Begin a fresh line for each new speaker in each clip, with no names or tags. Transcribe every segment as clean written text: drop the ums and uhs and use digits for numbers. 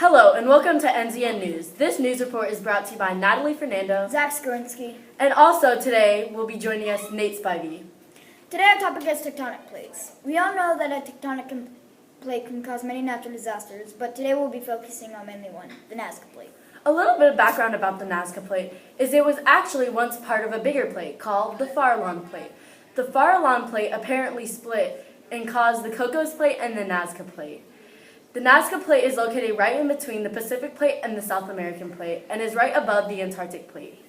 Hello and welcome to NZN News. This news report is brought to you by Natalie Fernando,
Zach Skorinsky.
and also today will be joining us Nate Spivey.
Today our topic is tectonic plates. We all know that a tectonic plate can cause many natural disasters, but today we'll be focusing on mainly one, the Nazca plate.
A little bit of background about the Nazca plate is it was actually once part of a bigger plate called the Farallon plate. The Farallon plate apparently split and caused the Cocos plate and the Nazca plate. The Nazca plate is located right in between the Pacific plate and the South American plate and is right above the Antarctic plate.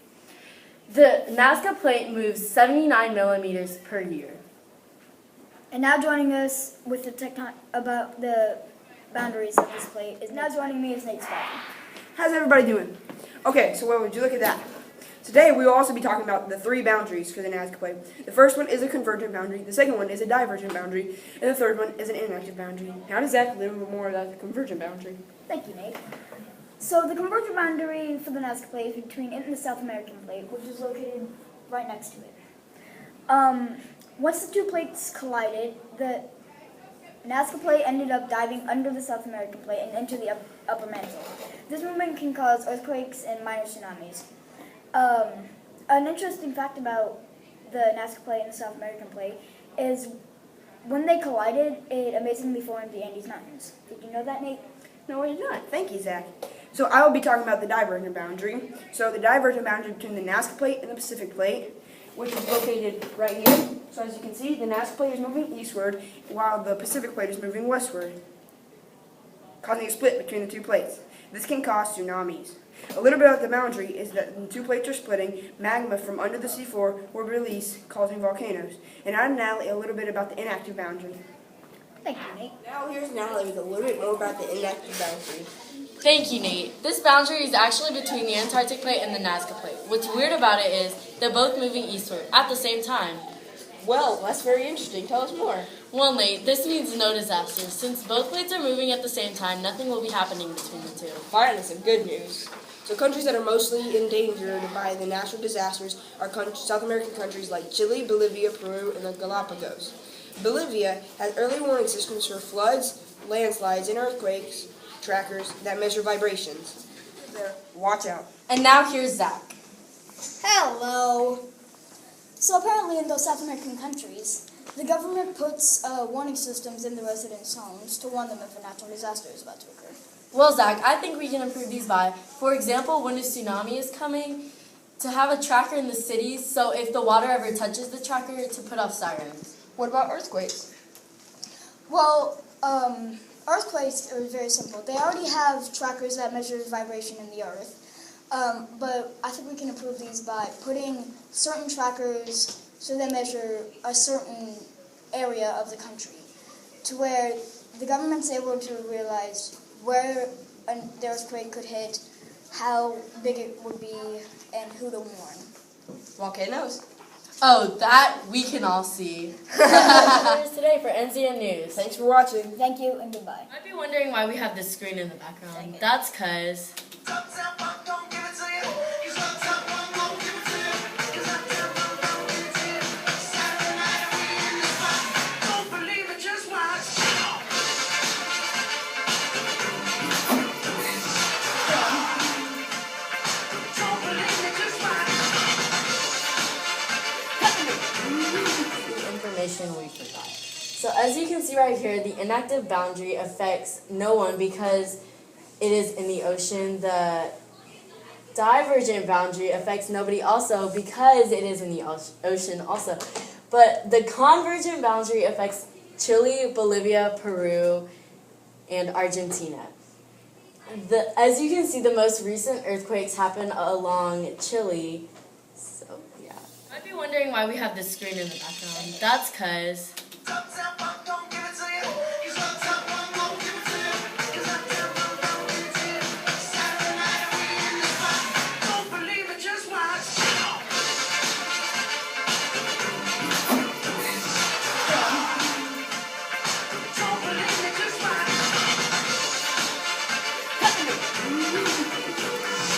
The Nazca plate moves 79 millimeters per year.
And now joining us with about the boundaries of this plate is Nate Spivey.
How's everybody doing? Okay, so would you look at that? Today we will also be talking about the three boundaries for the Nazca plate. The first one is a convergent boundary, the second one is a divergent boundary, and the third one is an inactive boundary. Now does Zach a little bit more about the convergent boundary?
Thank you, Nate. So the convergent boundary for the Nazca plate is between it and the South American plate, which is located right next to it. Once the two plates collided, the Nazca plate ended up diving under the South American plate and into the upper mantle. This movement can cause earthquakes and minor tsunamis. An interesting fact about the Nazca plate and the South American plate is when they collided, it amazingly formed the Andes Mountains. Did you know that, Nate?
No, I did not. Thank you, Zach. So I will be talking about the divergent boundary. So the divergent boundary between the Nazca plate and the Pacific plate, which is located right here. So as you can see, the Nazca plate is moving eastward, while the Pacific plate is moving westward, causing a split between the two plates. This can cause tsunamis. A little bit about the boundary is that when the two plates are splitting, magma from under the seafloor will release, causing volcanoes. And now Natalie, a little bit about the inactive boundary.
Thank you, Nate.
Now here's Natalie with a little bit more about the inactive boundary.
Thank you, Nate. This boundary is actually between the Antarctic plate and the Nazca plate. What's weird about it is they're both moving eastward at the same time.
Well, that's very interesting. Tell us more.
Well, Nate, this means no disasters. Since both plates are moving at the same time, nothing will be happening between the two.
Finally, some good news. So countries that are mostly endangered by the natural disasters are South American countries like Chile, Bolivia, Peru, and the Galapagos. Bolivia has early warning systems for floods, landslides, and earthquakes trackers that measure vibrations. There, watch out.
And now here's Zach.
Hello. So apparently in those South American countries, the government puts warning systems in the residents' homes to warn them if a natural disaster is about to occur.
Well, Zach, I think we can improve these by, for example, when a tsunami is coming, to have a tracker in the cities, so if the water ever touches the tracker, to put off sirens.
What about earthquakes?
Well, earthquakes are very simple. They already have trackers that measure vibration in the earth, but I think we can improve these by putting certain trackers so they measure a certain area of the country, to where the government's able to realize where the earthquake could hit, how big it would be, and who to warn.
Volcanoes.
Oh, that we can all see. That's today for NZN News.
Thanks for watching.
Thank you and goodbye.
You might be wondering why we have this screen in the background. That's because information we forgot. So as you can see right here, the inactive boundary affects no one because it is in the ocean. The divergent boundary affects nobody also because it is in the ocean also. But the convergent boundary affects Chile, Bolivia, Peru, and Argentina. As you can see, the most recent earthquakes happen along Chile. So, yeah. You might be wondering why we have this screen in the background. That's because